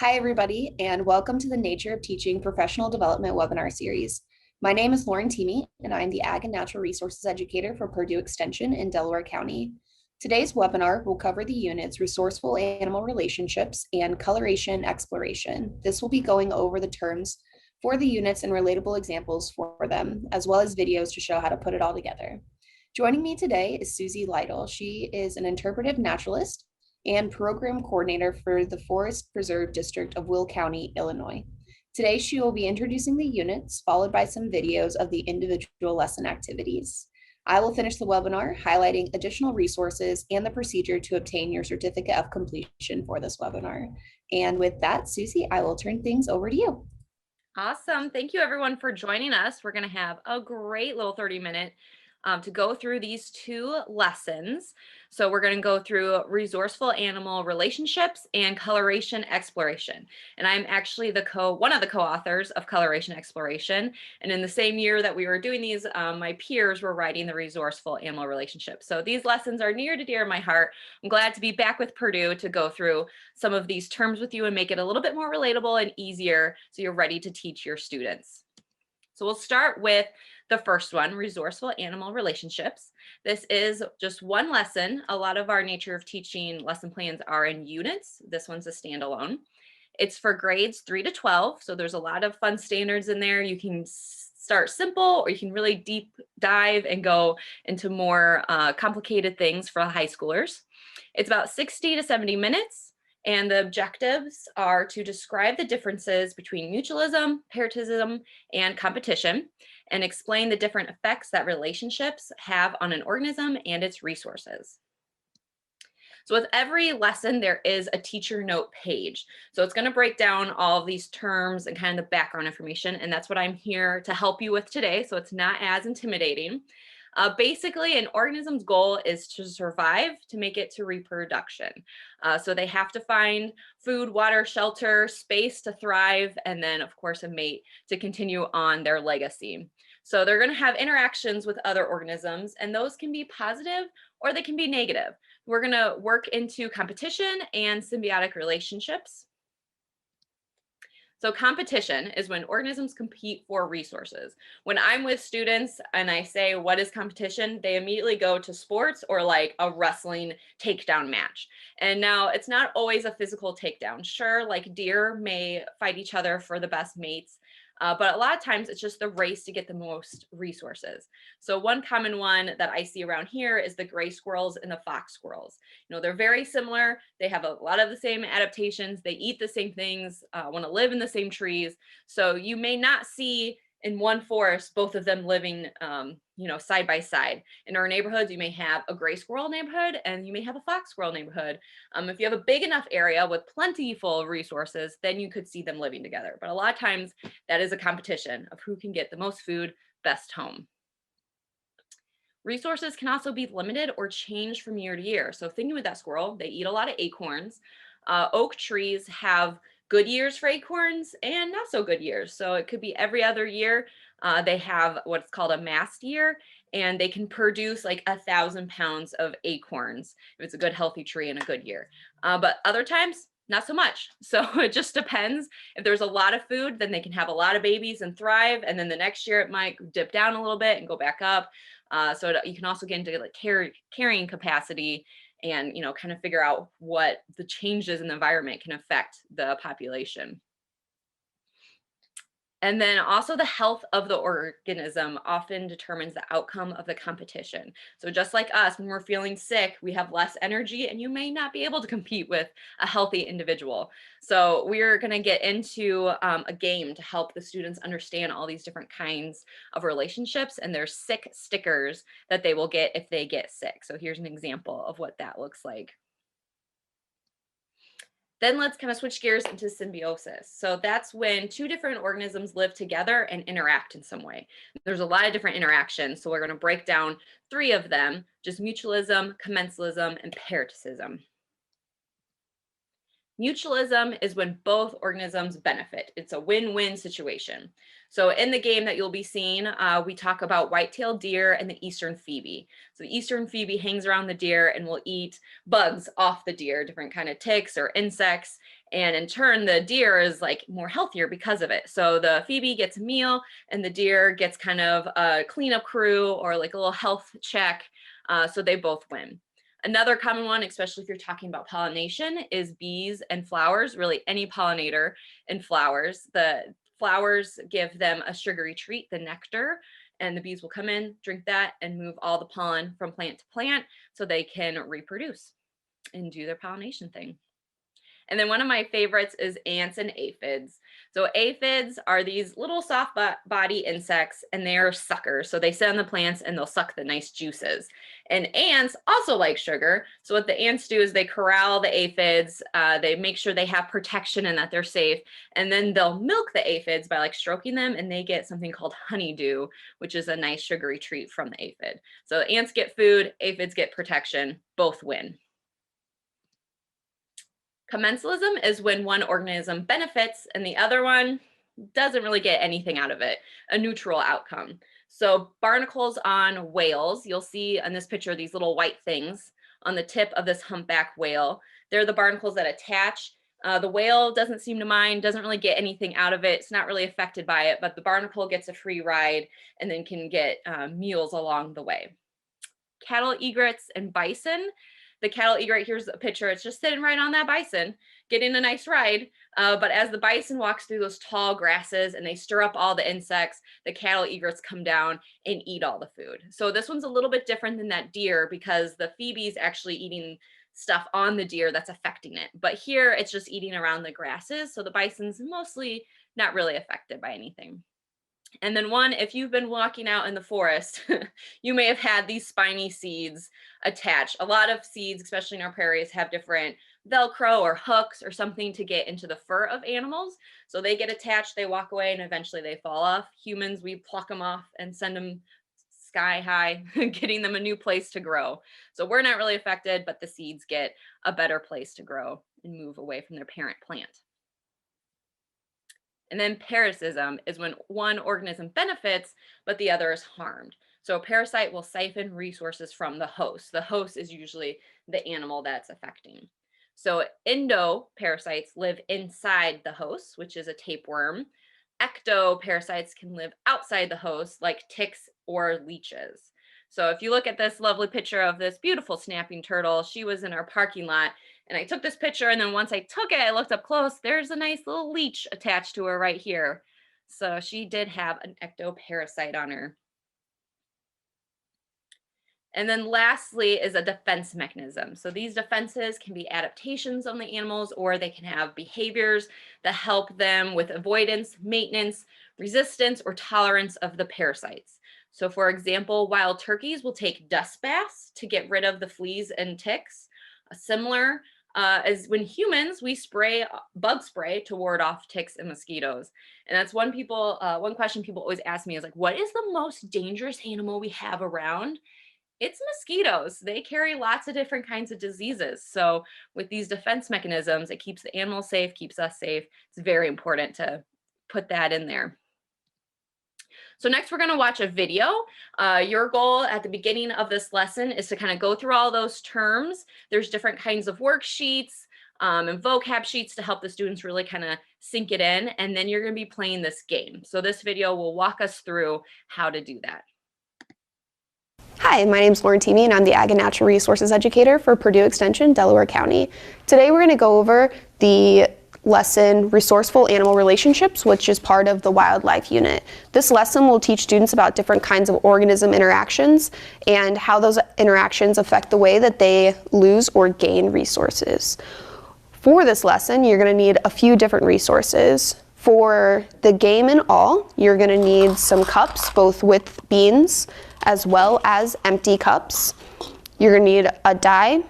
Hi, everybody, and welcome to the Nature of Teaching Professional Development webinar series. My name is Lauren Teamy, and I'm the Ag and Natural Resources Educator for Purdue Extension in Delaware County. Today's webinar will cover the units Resourceful Animal Relationships and Coloration Exploration. This will be going over the terms for the units and relatable examples for them, as well as videos to show how to put it all together. Joining me today is Susie Lytle. She is an interpretive naturalist and program coordinator for the Forest Preserve District of Will County, Illinois. Today, she will be introducing the units, followed by some videos of the individual lesson activities. I will finish the webinar highlighting additional resources and the procedure to obtain your certificate of completion for this webinar. And with that, Susie, I will turn things over to you. Awesome. Thank you everyone for joining us. We're going to have a great little 30-minute to go through these two lessons. So we're going to go through resourceful animal relationships and coloration exploration. And I'm actually one of the co-authors of Coloration Exploration. And in the same year that we were doing these, my peers were writing the resourceful animal relationships. So these lessons are near to dear to my heart. I'm glad to be back with Purdue to go through some of these terms with you and make it a little bit more relatable and easier so you're ready to teach your students. So we'll start with the first one, resourceful animal relationships. This is just one lesson. A lot of our Nature of Teaching lesson plans are in units. This one's a standalone. It's for grades 3 to 12. So there's a lot of fun standards in there. You can start simple, or you can really deep dive and go into more complicated things for high schoolers. It's about 60 to 70 minutes. And the objectives are to describe the differences between mutualism, parasitism, and competition, and explain the different effects that relationships have on an organism and its resources. So with every lesson, there is a teacher note page. So it's going to break down all of these terms and kind of the background information. And that's what I'm here to help you with today. So it's not as intimidating. Basically, an organism's goal is to survive to make it to reproduction. So they have to find food, water, shelter, space to thrive, and then, of course, a mate to continue on their legacy. So they're going to have interactions with other organisms, and those can be positive or they can be negative. We're going to work into competition and symbiotic relationships. So competition is when organisms compete for resources. When I'm with students and I say, what is competition? They immediately go to sports or like a wrestling takedown match. And now it's not always a physical takedown. Sure, like deer may fight each other for the best mates, but a lot of times it's just the race to get the most resources. So one common one that I see around here is the gray squirrels and the fox squirrels. You know, they're very similar. They have a lot of the same adaptations. They eat the same things, want to live in the same trees. So you may not see in one forest both of them living side by side. In our neighborhoods, you may have a gray squirrel neighborhood and you may have a fox squirrel neighborhood. If you have a big enough area with plentiful resources, then you could see them living together. But a lot of times that is a competition of who can get the most food best home. Resources can also be limited or changed from year to year. So thinking with that squirrel, they eat a lot of acorns. Oak trees have good years for acorns and not so good years. So it could be every other year. They have what's called a mast year, and they can produce like 1,000 pounds of acorns if it's a good healthy tree in a good year. But other times, not so much. So it just depends. If there's a lot of food, then they can have a lot of babies and thrive. And then the next year it might dip down a little bit and go back up. You can also get into like carrying capacity and, kind of figure out what the changes in the environment can affect the population. And then also the health of the organism often determines the outcome of the competition. So just like us, when we're feeling sick, we have less energy and you may not be able to compete with a healthy individual. So we're going to get into a game to help the students understand all these different kinds of relationships, and there's sick stickers that they will get if they get sick. So here's an example of what that looks like. Then let's kind of switch gears into symbiosis. So that's when two different organisms live together and interact in some way. There's a lot of different interactions. So we're going to break down 3 of them, just mutualism, commensalism, and parasitism. Mutualism is when both organisms benefit. It's a win-win situation. So in the game that you'll be seeing, we talk about white-tailed deer and the eastern phoebe. So the eastern phoebe hangs around the deer and will eat bugs off the deer, different kind of ticks or insects. And in turn, the deer is like more healthier because of it. So the Phoebe gets a meal and the deer gets kind of a cleanup crew or like a little health check. So they both win. Another common one, especially if you're talking about pollination, is bees and flowers, really any pollinator and flowers. The flowers give them a sugary treat, the nectar, and the bees will come in, drink that, and move all the pollen from plant to plant so they can reproduce and do their pollination thing. And then one of my favorites is ants and aphids. So aphids are these little soft body insects, and they're suckers. So they sit on the plants and they'll suck the nice juices. And ants also like sugar. So what the ants do is they corral the aphids. They make sure they have protection and that they're safe. And then they'll milk the aphids by like stroking them, and they get something called honeydew, which is a nice sugary treat from the aphid. So ants get food, aphids get protection, both win. Commensalism is when one organism benefits and the other one doesn't really get anything out of it, a neutral outcome. So barnacles on whales, you'll see on this picture these little white things on the tip of this humpback whale. They're the barnacles that attach. The whale doesn't seem to mind, doesn't really get anything out of it. It's not really affected by it, but the barnacle gets a free ride and then can get meals along the way. Cattle egrets and bison. The cattle egret, here's a picture, it's just sitting right on that bison, getting a nice ride. But as the bison walks through those tall grasses and they stir up all the insects, the cattle egrets come down and eat all the food. So this one's a little bit different than that deer because the Phoebe's actually eating stuff on the deer that's affecting it. But here it's just eating around the grasses. So the bison's mostly not really affected by anything. And then one, if you've been walking out in the forest, you may have had these spiny seeds attached. A lot of seeds, especially in our prairies, have different Velcro or hooks or something to get into the fur of animals. So they get attached, they walk away, and eventually they fall off. Humans, we pluck them off and send them sky high, getting them a new place to grow. So we're not really affected, but the seeds get a better place to grow and move away from their parent plant. And then parasitism is when one organism benefits, but the other is harmed. So a parasite will siphon resources from the host. The host is usually the animal that's affecting. So endoparasites live inside the host, which is a tapeworm. Ectoparasites can live outside the host, like ticks or leeches. So if you look at this lovely picture of this beautiful snapping turtle, she was in our parking lot. And I took this picture, and then once I took it, I looked up close. There's a nice little leech attached to her right here. So she did have an ectoparasite on her. And then lastly is a defense mechanism. So these defenses can be adaptations on the animals, or they can have behaviors that help them with avoidance, maintenance, resistance, or tolerance of the parasites. So for example, wild turkeys will take dust baths to get rid of the fleas and ticks. Similar as when humans, we spray bug spray to ward off ticks and mosquitoes. And that's one question people always ask me is like, what is the most dangerous animal we have around? It's mosquitoes. They carry lots of different kinds of diseases. So with these defense mechanisms, it keeps the animals safe, keeps us safe. It's very important to put that in there. So next we're going to watch a video. Your goal at the beginning of this lesson is to kind of go through all those terms. There's different kinds of worksheets and vocab sheets to help the students really kind of sink it in. And then you're going to be playing this game. So this video will walk us through how to do that. Hi, my name is Lauren Teamy, and I'm the Ag and Natural Resources Educator for Purdue Extension, Delaware County. Today we're going to go over the lesson Resourceful Animal Relationships, which is part of the wildlife unit. This lesson will teach students about different kinds of organism interactions and how those interactions affect the way that they lose or gain resources. For this lesson, you're going to need a few different resources. For the game and all, you're going to need some cups, both with beans as well as empty cups. You're going to need a die,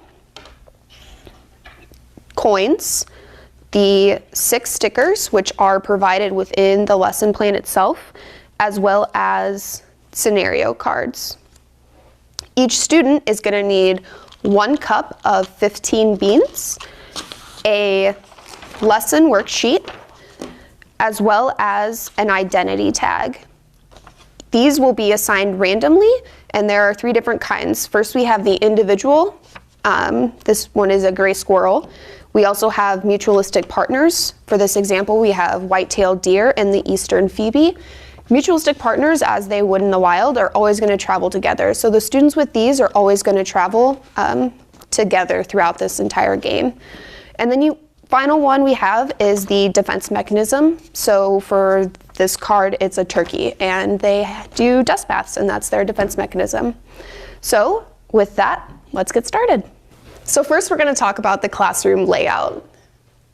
coins, the 6 stickers, which are provided within the lesson plan itself, as well as scenario cards. Each student is going to need 1 cup of 15 beans, a lesson worksheet, as well as an identity tag. These will be assigned randomly, and there are 3 different kinds. First, we have the individual This one is a gray squirrel. We also have mutualistic partners. For this example, we have white-tailed deer and the eastern phoebe. Mutualistic partners, as they would in the wild, are always going to travel together. So the students with these are always going to travel together throughout this entire game. And then final one we have is the defense mechanism. So for this card, it's a turkey, and they do dust baths, and that's their defense mechanism. So with that, let's get started. So first we're going to talk about the classroom layout.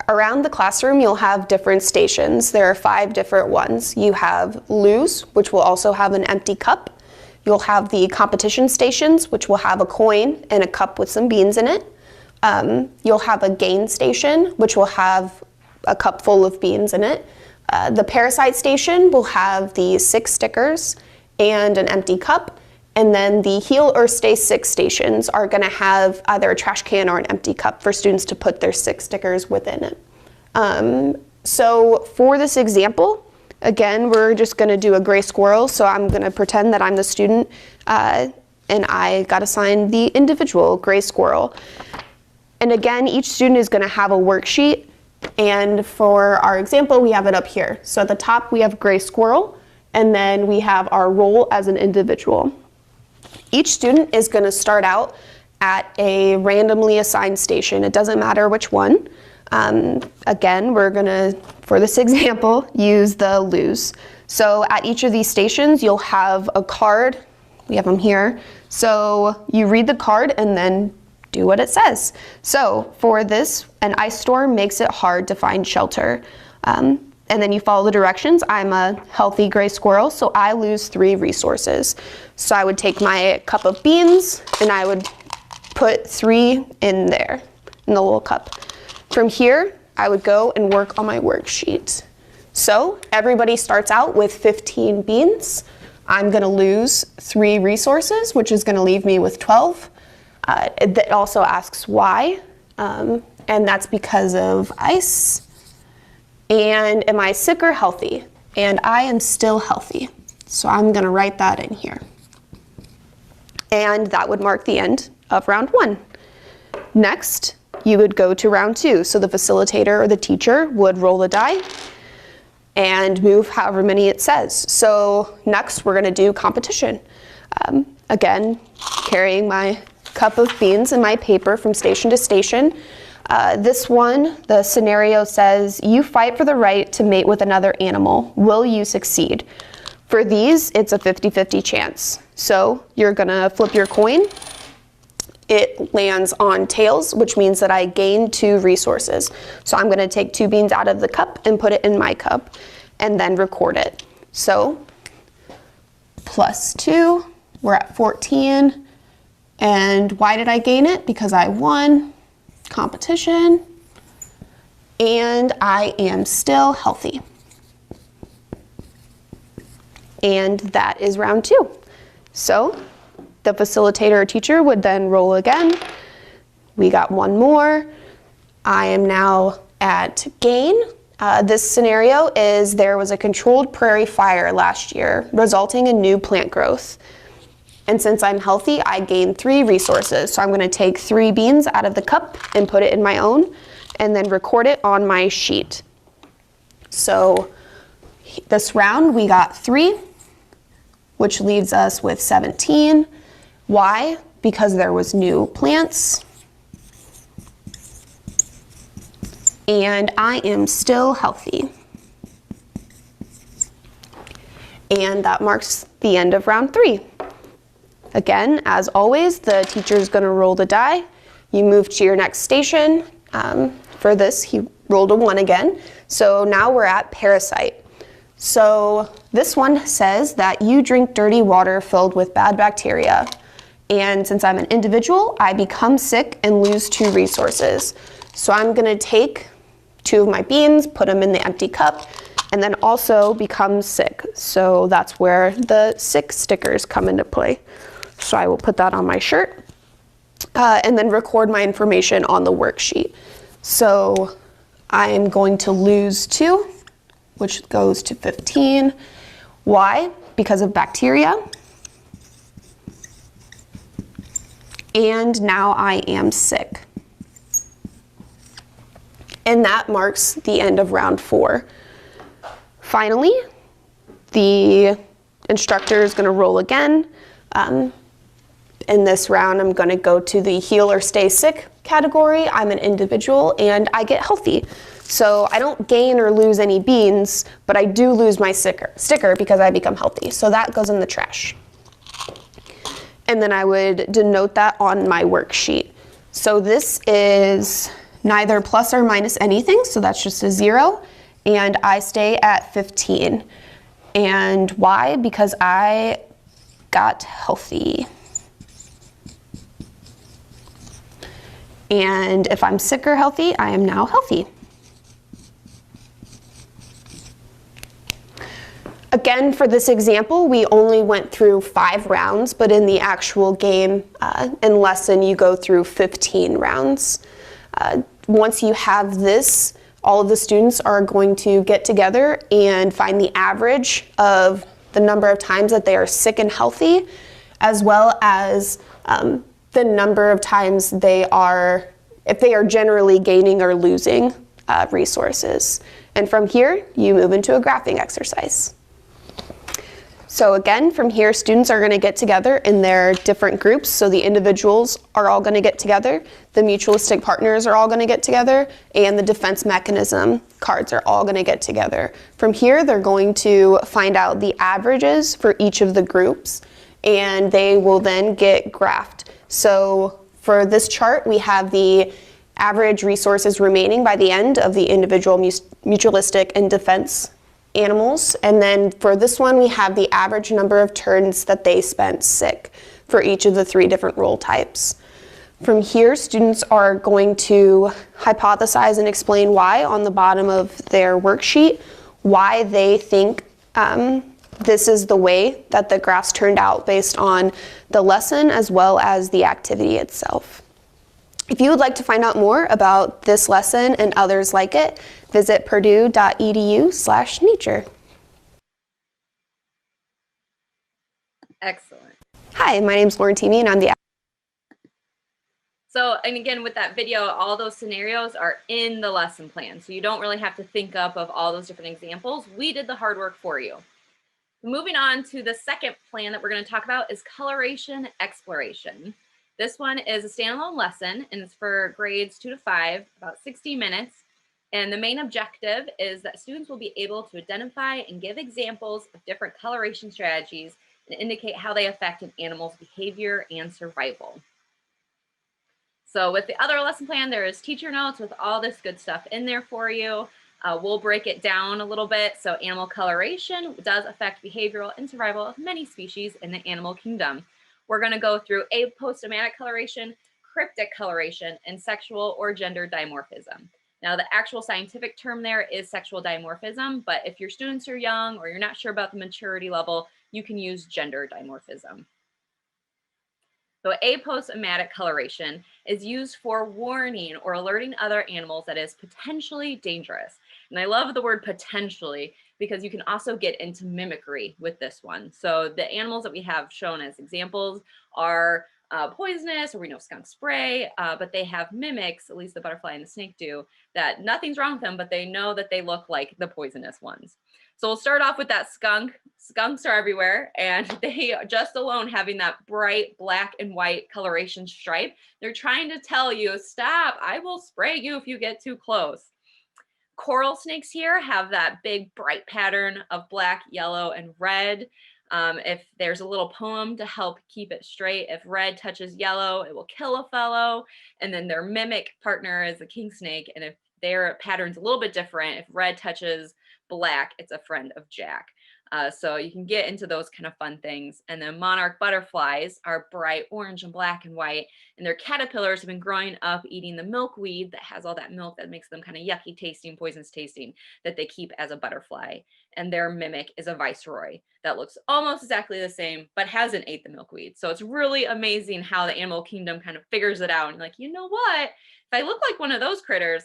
Around the classroom, you'll have different stations. There are 5 different ones. You have lose, which will also have an empty cup. You'll have the competition stations, which will have a coin and a cup with some beans in it. You'll have a gain station, which will have a cup full of beans in it. The parasite station will have the 6 stickers and an empty cup. And then the heal or stay sick stations are going to have either a trash can or an empty cup for students to put their 6 stickers within it. So for this example, again, we're just going to do a gray squirrel. So I'm going to pretend that I'm the student and I got assigned the individual gray squirrel. And again, each student is going to have a worksheet. And for our example, we have it up here. So at the top, we have gray squirrel, and then we have our role as an individual. Each student is going to start out at a randomly assigned station. It doesn't matter which one. Again, we're going to, for this example, use the lose. So at each of these stations, you'll have a card. We have them here. So you read the card and then do what it says. So for this, an ice storm makes it hard to find shelter. And then you follow the directions. I'm a healthy gray squirrel, so I lose 3 resources. So I would take my cup of beans and I would put 3 in there, in the little cup. From here, I would go and work on my worksheet. So everybody starts out with 15 beans. I'm gonna lose 3 resources, which is gonna leave me with 12. It also asks why, and that's because of ice. And am I sick or healthy? And I am still healthy. So I'm going to write that in here. And that would mark the end of round 1. Next, you would go to round 2. So the facilitator or the teacher would roll the die and move however many it says. So next, we're going to do competition. Again, carrying my cup of beans and my paper from station to station. This one, the scenario says, you fight for the right to mate with another animal. Will you succeed? For these, it's a 50-50 chance. So you're gonna flip your coin. It lands on tails, which means that I gain 2 resources. So I'm gonna take 2 beans out of the cup and put it in my cup and then record it. So plus 2, we're at 14. And why did I gain it? Because I won competition, and I am still healthy. And that is round 2. So the facilitator or teacher would then roll again. We got 1 more. I am now at gain. This scenario is there was a controlled prairie fire last year, resulting in new plant growth. And since I'm healthy, I gain 3 resources. So I'm going to take 3 beans out of the cup and put it in my own, and then record it on my sheet. So this round, we got 3, which leaves us with 17. Why? Because there was new plants. And I am still healthy. And that marks the end of round 3. Again, as always, the teacher is going to roll the die. You move to your next station. For this, he rolled a 1 again. So now we're at parasite. So this one says that you drink dirty water filled with bad bacteria. And since I'm an individual, I become sick and lose 2 resources. So I'm going to take 2 of my beans, put them in the empty cup, and then also become sick. So that's where the sick stickers come into play. So I will put that on my shirt and then record my information on the worksheet. So I'm going to lose 2, which goes to 15. Why? Because of bacteria. and now I am sick. And that marks the end of round 4. Finally, the instructor is going to roll again. In this round, I'm going to go to the heal or stay sick category. I'm an individual and I get healthy. So I don't gain or lose any beans, but I do lose my sticker because I become healthy. So that goes in the trash. And then I would denote that on my worksheet. So this is neither plus or minus anything, so that's just a 0. And I stay at 15. And why? Because I got healthy. And if I'm sick or healthy, I am now healthy. Again, for this example, we only went through 5 rounds, but in the actual game and lesson, you go through 15 rounds. Once you have this, all of the students are going to get together and find the average of the number of times that they are sick and healthy, as well as the number of times if they are generally gaining or losing resources. And from here, you move into a graphing exercise. So again, from here, students are going to get together in their different groups. So the individuals are all going to get together, the mutualistic partners are all going to get together, and the defense mechanism cards are all going to get together. From here, they're going to find out the averages for each of the groups, and they will then get graphed. So for this chart, we have the average resources remaining by the end of the individual mutualistic and defense animals. And then for this one, we have the average number of turns that they spent sick for each of the 3 different role types. From here, students are going to hypothesize and explain why on the bottom of their worksheet, why they think this is the way that the graphs turned out based on the lesson as well as the activity itself. If you would like to find out more about this lesson and others like it, visit purdue.edu/nature. Excellent. Hi, my name is Lauren Teamy and I'm the So, and again, with that video, all those scenarios are in the lesson plan. So you don't really have to think up of all those different examples. We did the hard work for you. Moving on to the second plan that we're going to talk about is Coloration Exploration. This one is a standalone lesson and it's for grades 2 to 5, about 60 minutes. And the main objective is that students will be able to identify and give examples of different coloration strategies and indicate how they affect an animal's behavior and survival. So with the other lesson plan, there is teacher notes with all this good stuff in there for you. We'll break it down a little bit. So animal coloration does affect behavioral and survival of many species in the animal kingdom. We're going to go through aposematic coloration, cryptic coloration, and sexual or gender dimorphism. Now, the actual scientific term there is sexual dimorphism, but if your students are young or you're not sure about the maturity level, you can use gender dimorphism. So aposematic coloration is used for warning or alerting other animals that is potentially dangerous. And I love the word potentially because you can also get into mimicry with this one. So the animals that we have shown as examples are poisonous, or we know skunk spray, but they have mimics, at least the butterfly and the snake do, that nothing's wrong with them, but they know that they look like the poisonous ones. So we'll start off with that skunk. Skunks are everywhere, and they just alone having that bright black and white coloration stripe, they're trying to tell you, stop, I will spray you if you get too close. Coral snakes here have that big bright pattern of black, yellow, and red. If there's a little poem to help keep it straight, if red touches yellow, it will kill a fellow. And then their mimic partner is the king snake. And if their pattern's a little bit different, if red touches black, it's a friend of Jack. So you can get into those kind of fun things. And then monarch butterflies are bright orange and black and white, and their caterpillars have been growing up eating the milkweed that has all that milk that makes them kind of yucky tasting, poisonous tasting, that they keep as a butterfly. And their mimic is a viceroy that looks almost exactly the same, but hasn't ate the milkweed. So it's really amazing how the animal kingdom kind of figures it out. And like, you know what? If I look like one of those critters,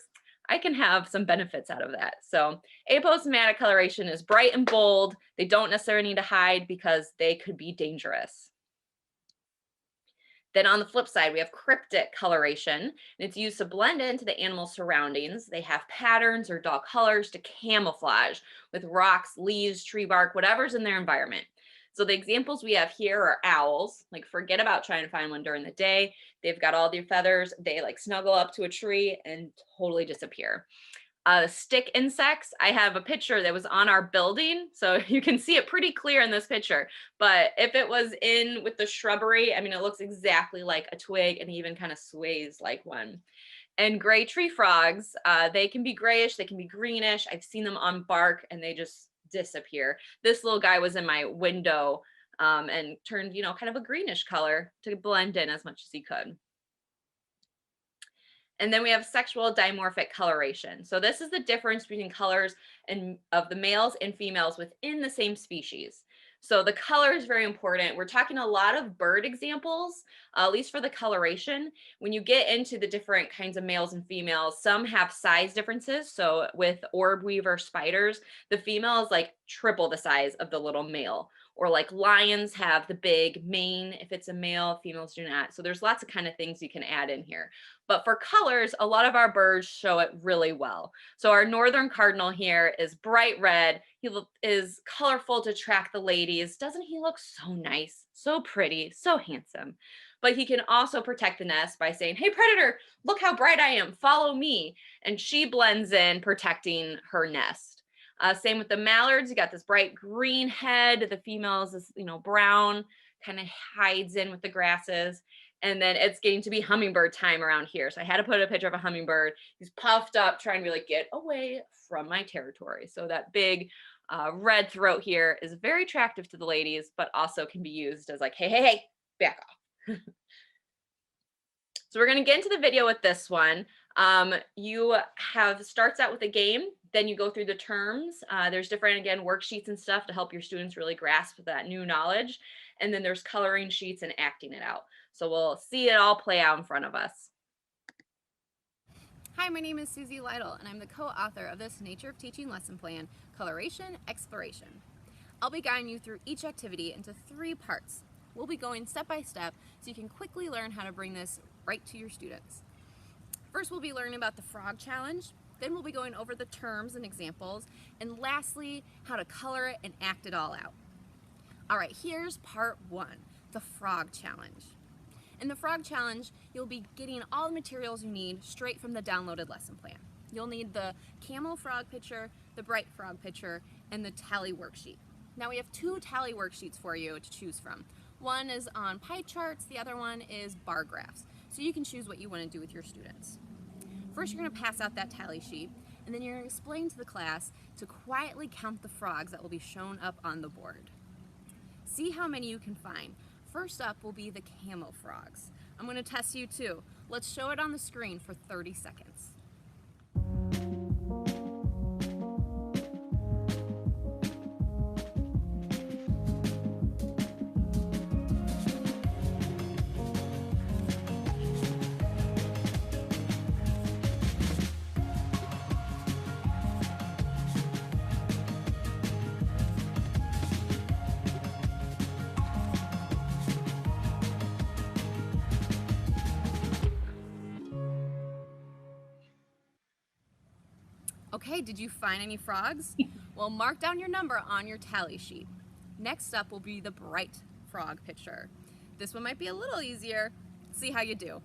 I can have some benefits out of that. So aposematic coloration is bright and bold. They don't necessarily need to hide because they could be dangerous. Then on the flip side, we have cryptic coloration, and it's used to blend into the animal's surroundings. They have patterns or dull colors to camouflage with rocks, leaves, tree bark, whatever's in their environment. So the examples we have here are owls. Like, forget about trying to find one during the day. They've got all their feathers. They like snuggle up to a tree and totally disappear. Stick insects. I have a picture that was on our building, so you can see it pretty clear in this picture. But if it was in with the shrubbery, I mean, it looks exactly like a twig and even kind of sways like one. And gray tree frogs, they can be grayish, they can be greenish. I've seen them on bark and they just disappear. This little guy was in my window and turned, kind of a greenish color to blend in as much as he could. And then we have sexual dimorphic coloration. So this is the difference between colors of the males and females within the same species. So the color is very important. We're talking a lot of bird examples, at least for the coloration. When you get into the different kinds of males and females, some have size differences. So with orb weaver spiders, the female is like triple the size of the little male. Or like lions have the big mane if it's a male, females do not. So there's lots of kind of things you can add in here. But for colors, a lot of our birds show it really well. So our northern cardinal here is bright red. He is colorful to attract the ladies. Doesn't he look so nice, so pretty, so handsome? But he can also protect the nest by saying, hey, predator, look how bright I am. Follow me. And she blends in, protecting her nest. Same with the mallards. You got this bright green head. The female is this, brown, kind of hides in with the grasses. And then it's getting to be hummingbird time around here. So I had to put a picture of a hummingbird. He's puffed up, trying to be like, get away from my territory. So that big red throat here is very attractive to the ladies, but also can be used as like, hey, hey, hey, back off. So we're going to get into the video with this one. You have starts out with a game, then you go through the terms. There's different, again, worksheets and stuff to help your students really grasp that new knowledge. And then there's coloring sheets and acting it out. So we'll see it all play out in front of us. Hi, my name is Susie Lytle, and I'm the co-author of this Nature of Teaching lesson plan, Coloration Exploration. I'll be guiding you through each activity into 3 parts. We'll be going step by step so you can quickly learn how to bring this right to your students. First, we'll be learning about the frog challenge. Then we'll be going over the terms and examples. And lastly, how to color it and act it all out. All right, here's part 1, the frog challenge. In the frog challenge, you'll be getting all the materials you need straight from the downloaded lesson plan. You'll need the camel frog picture, the bright frog picture, and the tally worksheet. Now we have 2 tally worksheets for you to choose from. One is on pie charts, the other one is bar graphs. So you can choose what you want to do with your students. First, you're going to pass out that tally sheet, and then you're going to explain to the class to quietly count the frogs that will be shown up on the board. See how many you can find. First up will be the camel frogs. I'm going to test you too. Let's show it on the screen for 30 seconds. Okay, did you find any frogs? Well, mark down your number on your tally sheet. Next up will be the bright frog picture. This one might be a little easier. See how you do.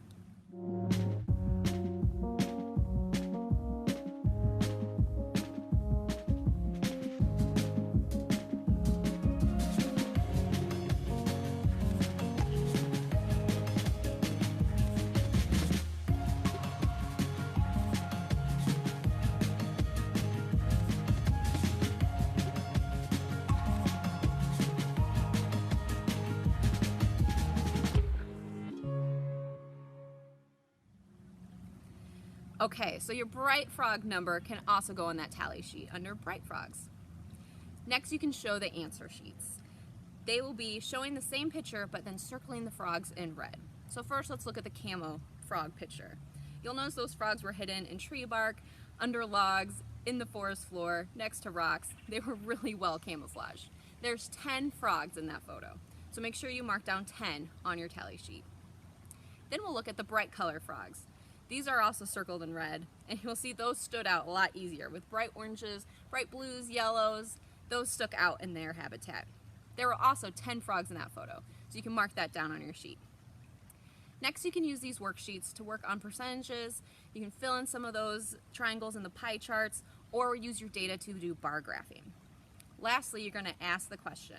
Okay, so your bright frog number can also go on that tally sheet under bright frogs. Next, you can show the answer sheets. They will be showing the same picture, but then circling the frogs in red. So first, let's look at the camo frog picture. You'll notice those frogs were hidden in tree bark, under logs, in the forest floor, next to rocks. They were really well camouflaged. There's 10 frogs in that photo, so make sure you mark down 10 on your tally sheet. Then we'll look at the bright color frogs. These are also circled in red, and you'll see those stood out a lot easier with bright oranges, bright blues, yellows. Those stuck out in their habitat. There were also 10 frogs in that photo, so you can mark that down on your sheet. Next, you can use these worksheets to work on percentages. You can fill in some of those triangles in the pie charts, or use your data to do bar graphing. Lastly, you're going to ask the question,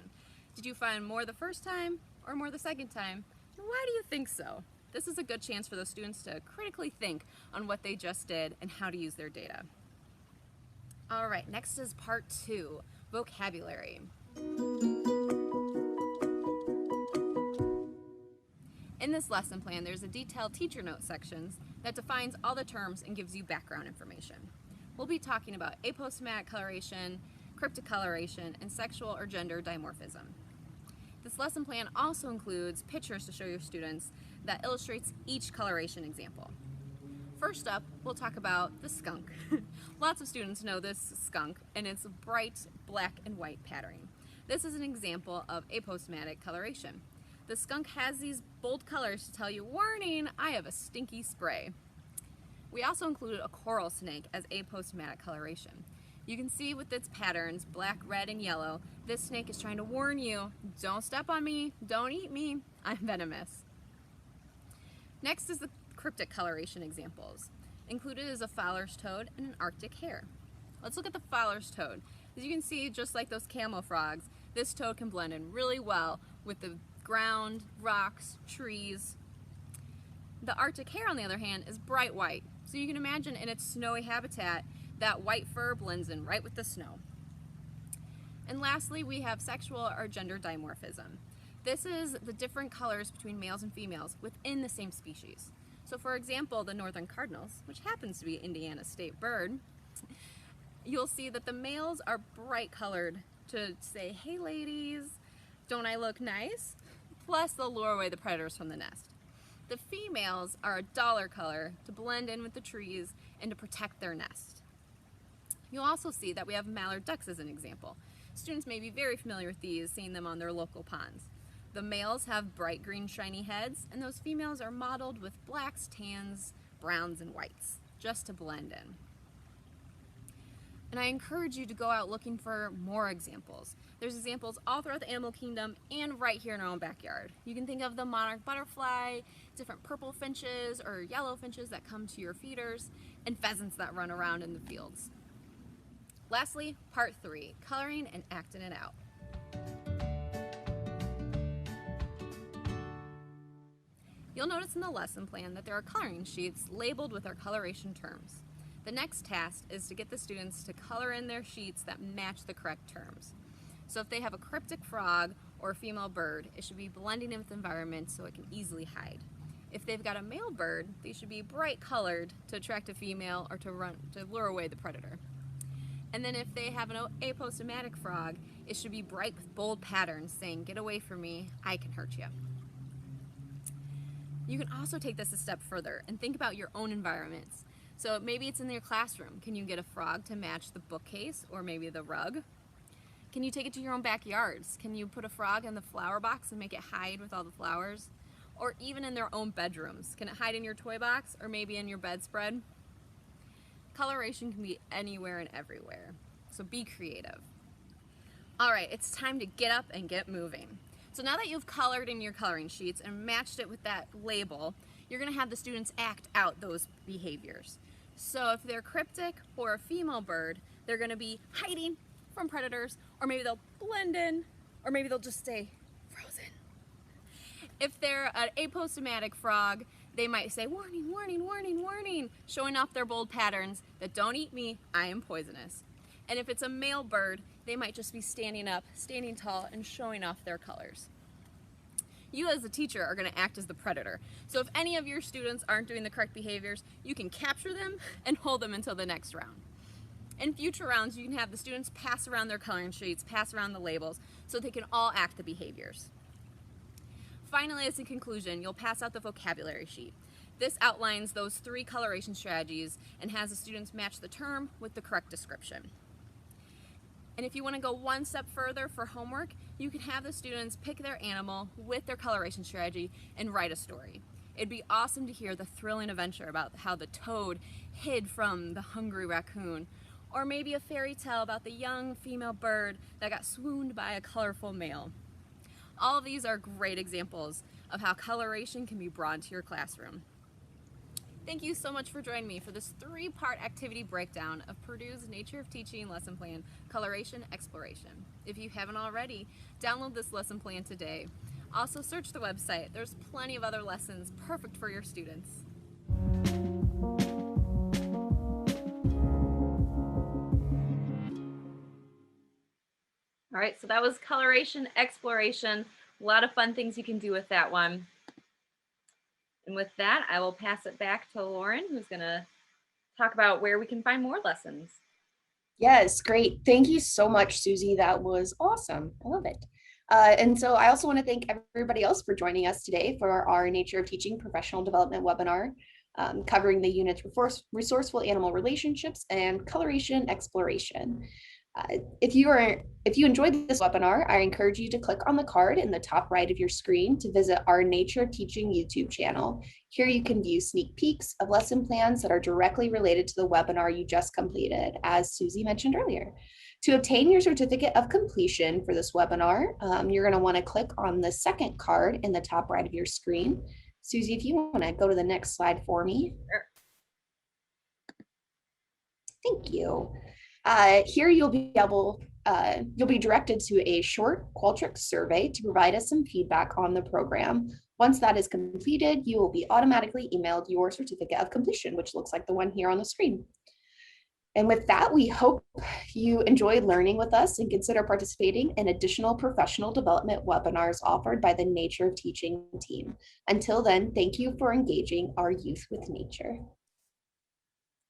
did you find more the first time or more the second time? And why do you think so? This is a good chance for those students to critically think on what they just did and how to use their data. All right, next is part 2, vocabulary. In this lesson plan, there's a detailed teacher note sections that defines all the terms and gives you background information. We'll be talking about aposematic coloration, cryptic coloration, and sexual or gender dimorphism. This lesson plan also includes pictures to show your students that illustrates each coloration example. First up, we'll talk about the skunk. Lots of students know this skunk, and it's bright black and white patterning. This is an example of aposematic coloration. The skunk has these bold colors to tell you, warning, I have a stinky spray. We also included a coral snake as aposematic coloration. You can see with its patterns, black, red, and yellow, this snake is trying to warn you, don't step on me, don't eat me, I'm venomous. Next is the cryptic coloration examples. Included is a Fowler's toad and an Arctic hare. Let's look at the Fowler's toad. As you can see, just like those camel frogs, this toad can blend in really well with the ground, rocks, trees. The Arctic hare, on the other hand, is bright white. So you can imagine in its snowy habitat, that white fur blends in right with the snow. And lastly, we have sexual or gender dimorphism. This is the different colors between males and females within the same species. So for example, the northern cardinals, which happens to be Indiana's state bird, you'll see that the males are bright colored to say, hey ladies, don't I look nice? Plus they'll lure away the predators from the nest. The females are a duller color to blend in with the trees and to protect their nest. You'll also see that we have mallard ducks as an example. Students may be very familiar with these, seeing them on their local ponds. The males have bright green shiny heads, and those females are mottled with blacks, tans, browns, and whites, just to blend in. And I encourage you to go out looking for more examples. There's examples all throughout the animal kingdom and right here in our own backyard. You can think of the monarch butterfly, different purple finches or yellow finches that come to your feeders, and pheasants that run around in the fields. Lastly, part 3, coloring and acting it out. You'll notice in the lesson plan that there are coloring sheets labeled with our coloration terms. The next task is to get the students to color in their sheets that match the correct terms. So if they have a cryptic frog or a female bird, it should be blending in with the environment so it can easily hide. If they've got a male bird, they should be bright colored to attract a female or to lure away the predator. And then if they have an aposematic frog, it should be bright with bold patterns saying, get away from me, I can hurt you. You can also take this a step further and think about your own environments. So maybe it's in your classroom. Can you get a frog to match the bookcase or maybe the rug? Can you take it to your own backyards? Can you put a frog in the flower box and make it hide with all the flowers? Or even in their own bedrooms. Can it hide in your toy box or maybe in your bedspread? Coloration can be anywhere and everywhere, so be creative. All right, it's time to get up and get moving. So now that you've colored in your coloring sheets and matched it with that label, you're gonna have the students act out those behaviors. So if they're cryptic or a female bird, they're gonna be hiding from predators, or maybe they'll blend in, or maybe they'll just stay frozen. If they're an aposematic frog, they might say, warning, warning, warning, warning, showing off their bold patterns that don't eat me, I am poisonous. And if it's a male bird, they might just be standing up, standing tall, and showing off their colors. You as a teacher are going to act as the predator. So if any of your students aren't doing the correct behaviors, you can capture them and hold them until the next round. In future rounds, you can have the students pass around their coloring sheets, pass around the labels, so they can all act the behaviors. Finally, as a conclusion, you'll pass out the vocabulary sheet. This outlines those 3 coloration strategies and has the students match the term with the correct description. And if you want to go one step further for homework, you can have the students pick their animal with their coloration strategy and write a story. It'd be awesome to hear the thrilling adventure about how the toad hid from the hungry raccoon, or maybe a fairy tale about the young female bird that got swooned by a colorful male. All of these are great examples of how coloration can be brought into your classroom. Thank you so much for joining me for this 3-part activity breakdown of Purdue's Nature of Teaching lesson plan, Coloration Exploration. If you haven't already, download this lesson plan today. Also search the website. There's plenty of other lessons perfect for your students. All right, so that was Coloration Exploration. A lot of fun things you can do with that one. And with that, I will pass it back to Lauren, who's going to talk about where we can find more lessons. Yes, great. Thank you so much, Susie. That was awesome. I love it. And so I also want to thank everybody else for joining us today for our Nature of Teaching Professional Development webinar, covering the units Resourceful Animal Relationships and Coloration Exploration. If you enjoyed this webinar, I encourage you to click on the card in the top right of your screen to visit our Nature of Teaching YouTube channel. Here you can view sneak peeks of lesson plans that are directly related to the webinar you just completed, as Susie mentioned earlier. To obtain your certificate of completion for this webinar, you're going to want to click on the second card in the top right of your screen. Susie, if you want to go to the next slide for me. Sure. Thank you. Here you'll be directed to a short Qualtrics survey to provide us some feedback on the program. Once that is completed, you will be automatically emailed your certificate of completion, which looks like the one here on the screen. And with that, we hope you enjoyed learning with us and consider participating in additional professional development webinars offered by the Nature of Teaching team. Until then, thank you for engaging our youth with nature.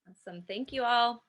Awesome. Thank you all.